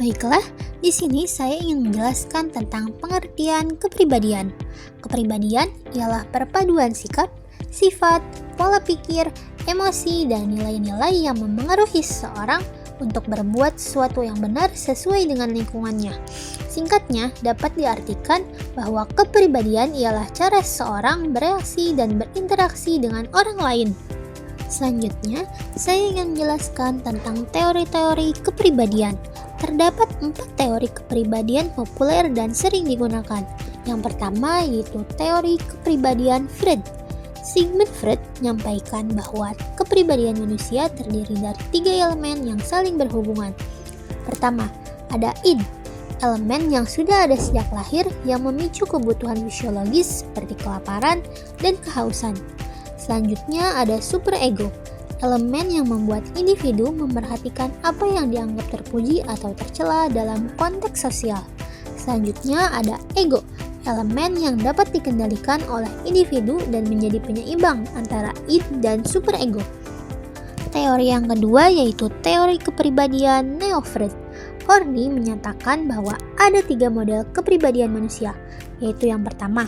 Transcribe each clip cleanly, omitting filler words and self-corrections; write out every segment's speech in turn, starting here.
Baiklah, di sini saya ingin menjelaskan tentang pengertian kepribadian. Kepribadian ialah perpaduan sikap, sifat, pola pikir, emosi, dan nilai-nilai yang memengaruhi seseorang untuk berbuat sesuatu yang benar sesuai dengan lingkungannya. Singkatnya, dapat diartikan bahwa kepribadian ialah cara seseorang bereaksi dan berinteraksi dengan orang lain. Selanjutnya, saya ingin menjelaskan tentang teori-teori kepribadian. Terdapat 4 teori kepribadian populer dan sering digunakan. Yang pertama yaitu teori kepribadian Freud. Sigmund Freud menyampaikan bahwa kepribadian manusia terdiri dari 3 elemen yang saling berhubungan. Pertama, ada id, elemen yang sudah ada sejak lahir yang memicu kebutuhan fisiologis seperti kelaparan dan kehausan. Selanjutnya ada superego, elemen yang membuat individu memperhatikan apa yang dianggap terpuji atau tercela dalam konteks sosial. Selanjutnya ada ego, elemen yang dapat dikendalikan oleh individu dan menjadi penyeimbang antara id dan superego. Teori yang kedua yaitu teori kepribadian Neo-Freud. Horney menyatakan bahwa ada 3 model kepribadian manusia, yaitu yang pertama,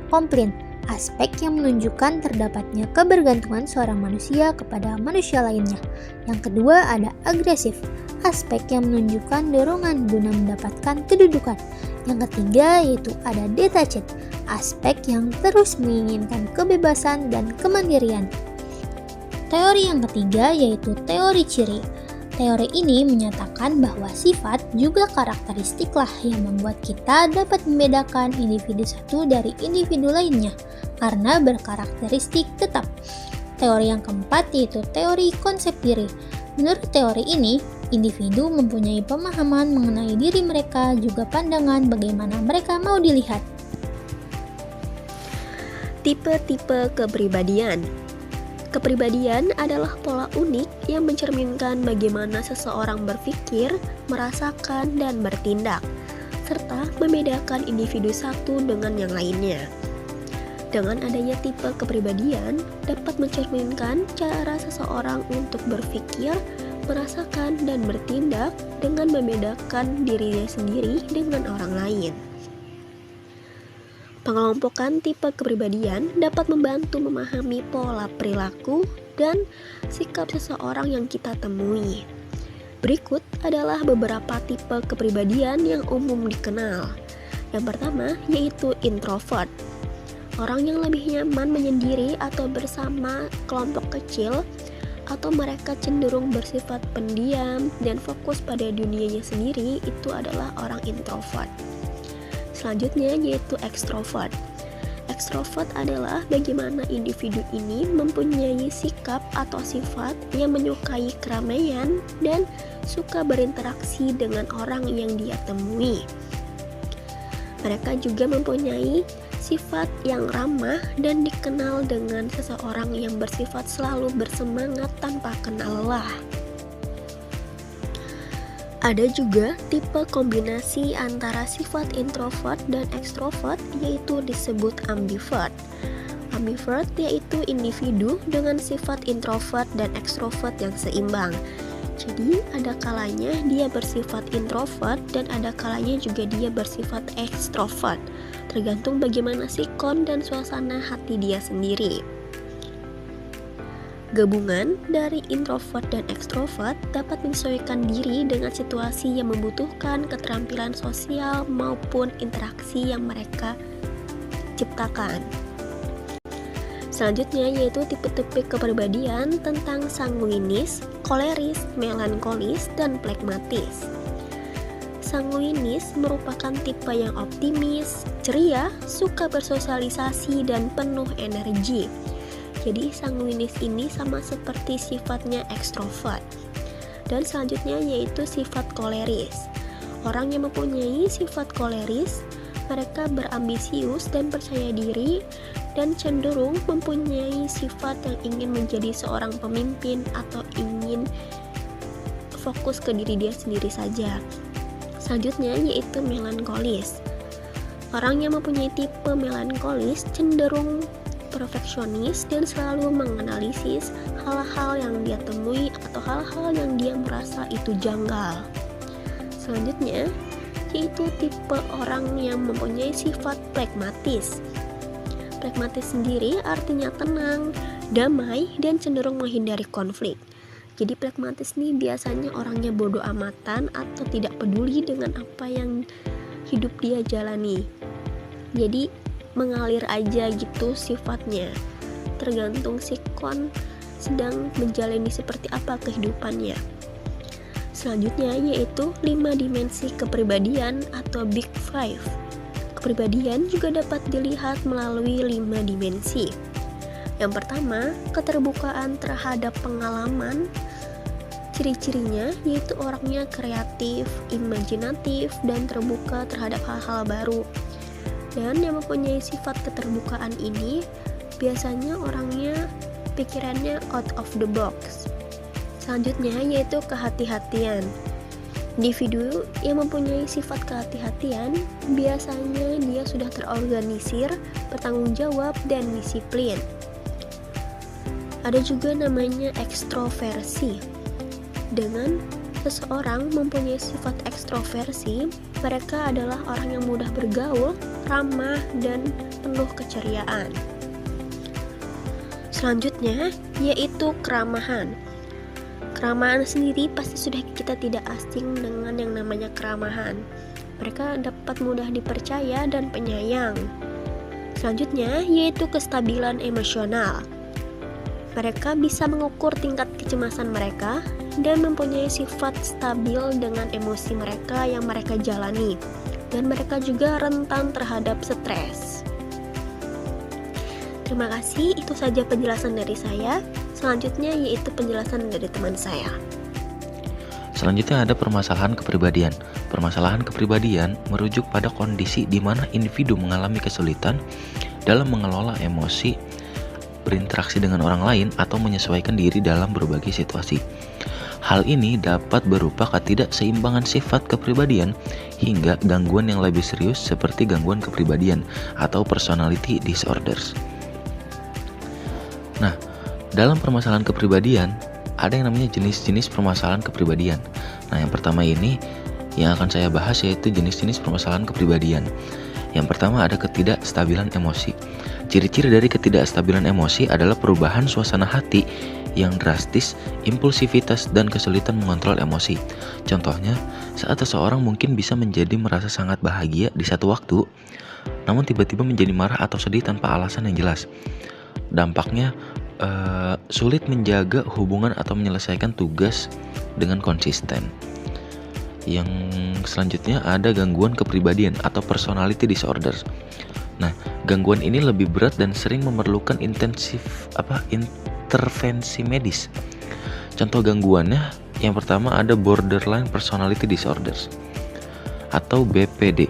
komplain, aspek yang menunjukkan terdapatnya kebergantungan seorang manusia kepada manusia lainnya. Yang kedua ada agresif, aspek yang menunjukkan dorongan guna mendapatkan kedudukan. Yang ketiga yaitu ada detached, aspek yang terus menginginkan kebebasan dan kemandirian. Teori yang ketiga yaitu teori ciri. Teori ini menyatakan bahwa sifat juga karakteristiklah yang membuat kita dapat membedakan individu satu dari individu lainnya karena berkarakteristik tetap. Teori yang keempat yaitu teori konsep diri. Menurut teori ini, individu mempunyai pemahaman mengenai diri mereka juga pandangan bagaimana mereka mau dilihat. Tipe-tipe kepribadian. Kepribadian adalah pola unik yang mencerminkan bagaimana seseorang berpikir, merasakan, dan bertindak, serta membedakan individu satu dengan yang lainnya. Dengan adanya tipe kepribadian dapat mencerminkan cara seseorang untuk berpikir, merasakan, dan bertindak dengan membedakan dirinya sendiri dengan orang lain. Pengelompokan tipe kepribadian dapat membantu memahami pola perilaku dan sikap seseorang yang kita temui. Berikut adalah beberapa tipe kepribadian yang umum dikenal. Yang pertama yaitu introvert. Orang yang lebih nyaman menyendiri atau bersama kelompok kecil, atau mereka cenderung bersifat pendiam dan fokus pada dunianya sendiri, itu adalah orang introvert. Selanjutnya yaitu ekstrovert. Ekstrovert adalah bagaimana individu ini mempunyai sikap atau sifat yang menyukai keramaian dan suka berinteraksi dengan orang yang dia temui. Mereka juga mempunyai sifat yang ramah dan dikenal dengan seseorang yang bersifat selalu bersemangat tanpa kenal lelah. Ada juga tipe kombinasi antara sifat introvert dan ekstrovert yaitu disebut ambivert. Ambivert yaitu individu dengan sifat introvert dan ekstrovert yang seimbang. Jadi ada kalanya dia bersifat introvert dan ada kalanya juga dia bersifat ekstrovert. Tergantung bagaimana sikon dan suasana hati dia sendiri. Gabungan dari introvert dan ekstrovert dapat menyesuaikan diri dengan situasi yang membutuhkan keterampilan sosial maupun interaksi yang mereka ciptakan. Selanjutnya yaitu tipe-tipe kepribadian tentang sanguinis, koleris, melankolis, dan phlegmatis. Sanguinis merupakan tipe yang optimis, ceria, suka bersosialisasi, dan penuh energi. Jadi sanguinis ini sama seperti sifatnya ekstrovert. Dan selanjutnya yaitu sifat koleris. Orang yang mempunyai sifat koleris, mereka berambisius dan percaya diri dan cenderung mempunyai sifat yang ingin menjadi seorang pemimpin atau ingin fokus ke diri dia sendiri saja. Selanjutnya yaitu melankolis. Orang yang mempunyai tipe melankolis cenderung perfeksionis dan selalu menganalisis hal-hal yang dia temui atau hal-hal yang dia merasa itu janggal. selanjutnya yaitu tipe orang yang mempunyai sifat pragmatis. Pragmatis sendiri artinya tenang, damai, dan cenderung menghindari konflik. Jadi pragmatis nih biasanya orangnya bodoh amatan atau tidak peduli dengan apa yang hidup dia jalani. Jadi mengalir aja gitu sifatnya, tergantung sikon sedang menjalani seperti apa kehidupannya. Selanjutnya yaitu 5 dimensi kepribadian atau Big Five. Kepribadian juga dapat dilihat melalui 5 dimensi. Yang pertama, keterbukaan terhadap pengalaman. Ciri-cirinya yaitu orangnya kreatif, imajinatif, dan terbuka terhadap hal-hal baru. Dan yang mempunyai sifat keterbukaan ini biasanya orangnya pikirannya out of the box. Selanjutnya yaitu kehati-hatian. Individu yang mempunyai sifat kehati-hatian biasanya dia sudah terorganisir, bertanggung jawab, dan disiplin. Ada juga namanya ekstroversi. Dengan seseorang mempunyai sifat ekstroversi, mereka adalah orang yang mudah bergaul, ramah, dan penuh keceriaan. Selanjutnya yaitu keramahan. Keramahan sendiri pasti sudah kita tidak asing dengan yang namanya keramahan. Mereka dapat mudah dipercaya dan penyayang. Selanjutnya yaitu kestabilan emosional. Mereka bisa mengukur tingkat kecemasan mereka dan mempunyai sifat stabil dengan emosi mereka yang mereka jalani. Dan mereka juga rentan terhadap stres. Terima kasih, itu saja penjelasan dari saya. Selanjutnya yaitu penjelasan dari teman saya. Selanjutnya ada permasalahan kepribadian. Permasalahan kepribadian merujuk pada kondisi di mana individu mengalami kesulitan dalam mengelola emosi, berinteraksi dengan orang lain, atau menyesuaikan diri dalam berbagai situasi. Hal ini dapat berupa ketidakseimbangan sifat kepribadian hingga gangguan yang lebih serius seperti gangguan kepribadian atau personality disorders. Nah, dalam permasalahan kepribadian ada yang namanya jenis-jenis permasalahan kepribadian. Nah, yang pertama ini yang akan saya bahas yaitu jenis-jenis permasalahan kepribadian. Yang pertama ada ketidakstabilan emosi. Ciri-ciri dari ketidakstabilan emosi adalah perubahan suasana hati yang drastis, impulsivitas, dan kesulitan mengontrol emosi. Contohnya, saat seseorang mungkin bisa menjadi merasa sangat bahagia di satu waktu, namun tiba-tiba menjadi marah atau sedih tanpa alasan yang jelas. Dampaknya sulit menjaga hubungan atau menyelesaikan tugas dengan konsisten. Yang selanjutnya ada gangguan kepribadian atau personality disorders. Nah, gangguan ini lebih berat dan sering memerlukan intervensi medis. Contoh gangguannya yang pertama ada borderline personality disorders atau BPD.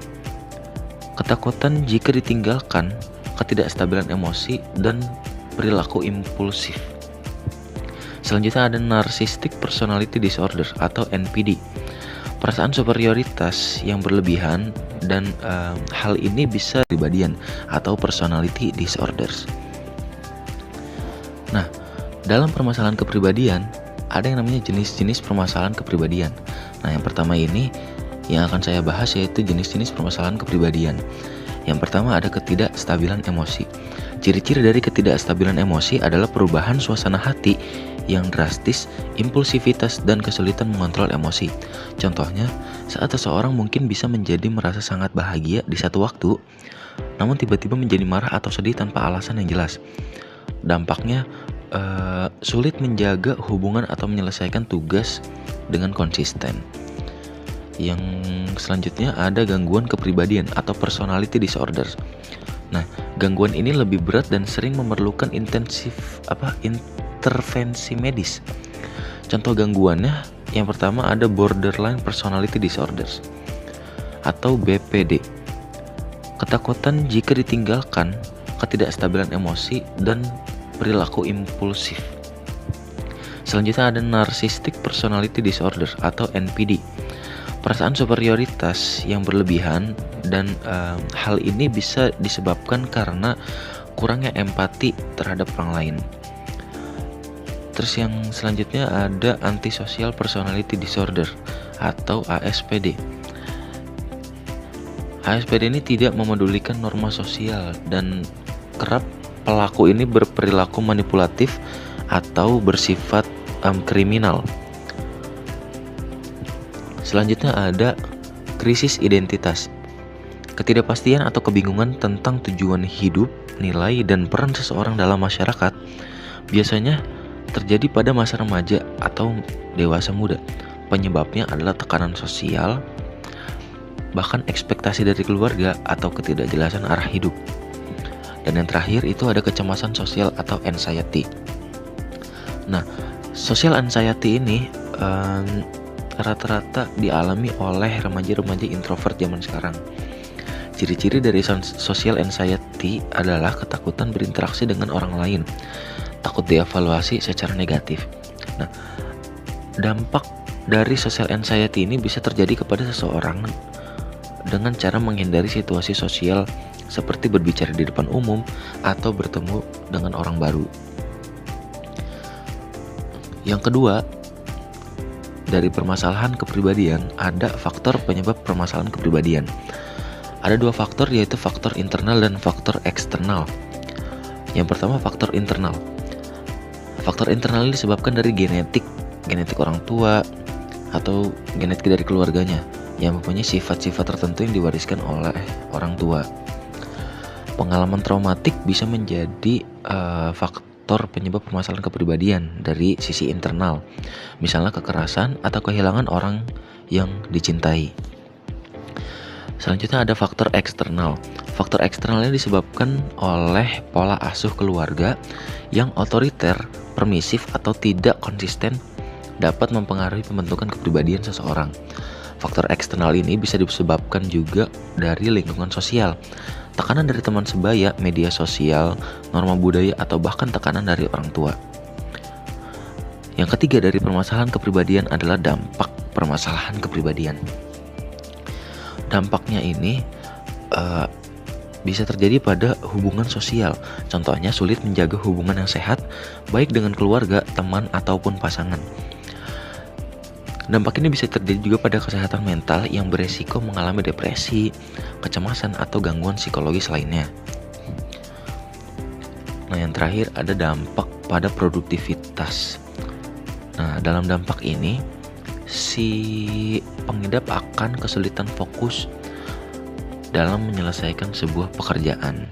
Ketakutan jika ditinggalkan, ketidakstabilan emosi, dan perilaku impulsif. Selanjutnya ada narcissistic personality disorder atau NPD. Perasaan superioritas yang berlebihan dan hal ini bisa kepribadian atau personality disorders. Nah, dalam permasalahan kepribadian ada yang namanya jenis-jenis permasalahan kepribadian. Nah, yang pertama ini yang akan saya bahas yaitu jenis-jenis permasalahan kepribadian. Yang pertama ada ketidakstabilan emosi. Ciri-ciri dari ketidakstabilan emosi adalah perubahan suasana hati yang drastis, impulsivitas, dan kesulitan mengontrol emosi. Contohnya, saat seseorang mungkin bisa menjadi merasa sangat bahagia di satu waktu, namun tiba-tiba menjadi marah atau sedih tanpa alasan yang jelas. Dampaknya sulit menjaga hubungan atau menyelesaikan tugas dengan konsisten. Yang selanjutnya ada gangguan kepribadian atau personality disorders. Nah, gangguan ini lebih berat dan sering memerlukan intervensi medis. Contoh gangguannya yang pertama ada borderline personality disorders atau BPD. Ketakutan jika ditinggalkan, ketidakstabilan emosi, dan perilaku impulsif. Selanjutnya ada narcissistic personality disorder atau NPD. Perasaan superioritas yang berlebihan dan hal ini bisa disebabkan karena kurangnya empati terhadap orang lain. Terus yang selanjutnya ada antisocial personality disorder atau ASPD. ASPD ini tidak memedulikan norma sosial dan kerap pelaku ini berperilaku manipulatif atau bersifat kriminal. Selanjutnya ada krisis identitas. Ketidakpastian atau kebingungan tentang tujuan hidup, nilai, dan peran seseorang dalam masyarakat biasanya terjadi pada masa remaja atau dewasa muda. Penyebabnya adalah tekanan sosial, bahkan ekspektasi dari keluarga atau ketidakjelasan arah hidup. Dan yang terakhir itu ada kecemasan sosial atau anxiety. Nah, social anxiety ini rata-rata dialami oleh remaja-remaja introvert zaman sekarang. Ciri-ciri dari social anxiety adalah ketakutan berinteraksi dengan orang lain, takut dievaluasi secara negatif. Nah, dampak dari social anxiety ini bisa terjadi kepada seseorang dengan cara menghindari situasi sosial seperti berbicara di depan umum atau bertemu dengan orang baru. Yang kedua, dari permasalahan kepribadian ada faktor penyebab permasalahan kepribadian. Ada dua faktor, yaitu faktor internal dan faktor eksternal. Yang pertama, faktor internal. Faktor internal ini disebabkan dari genetik orang tua atau genetik dari keluarganya yang mempunyai sifat-sifat tertentu yang diwariskan oleh orang tua. Pengalaman traumatik bisa menjadi faktor penyebab permasalahan kepribadian dari sisi internal, misalnya kekerasan atau kehilangan orang yang dicintai. Selanjutnya ada faktor eksternal. Faktor eksternal ini disebabkan oleh pola asuh keluarga yang otoriter, permisif, atau tidak konsisten dapat mempengaruhi pembentukan kepribadian seseorang. Faktor eksternal ini bisa disebabkan juga dari lingkungan sosial, tekanan dari teman sebaya, media sosial, norma budaya, atau bahkan tekanan dari orang tua. Yang ketiga dari permasalahan kepribadian adalah dampak permasalahan kepribadian. Dampaknya ini bisa terjadi pada hubungan sosial. Contohnya sulit menjaga hubungan yang sehat baik dengan keluarga, teman, ataupun pasangan. Dampak ini bisa terjadi juga pada kesehatan mental yang beresiko mengalami depresi, kecemasan, atau gangguan psikologis lainnya. Nah, yang terakhir ada dampak pada produktivitas. Nah, dalam dampak ini si pengidap akan kesulitan fokus dalam menyelesaikan sebuah pekerjaan.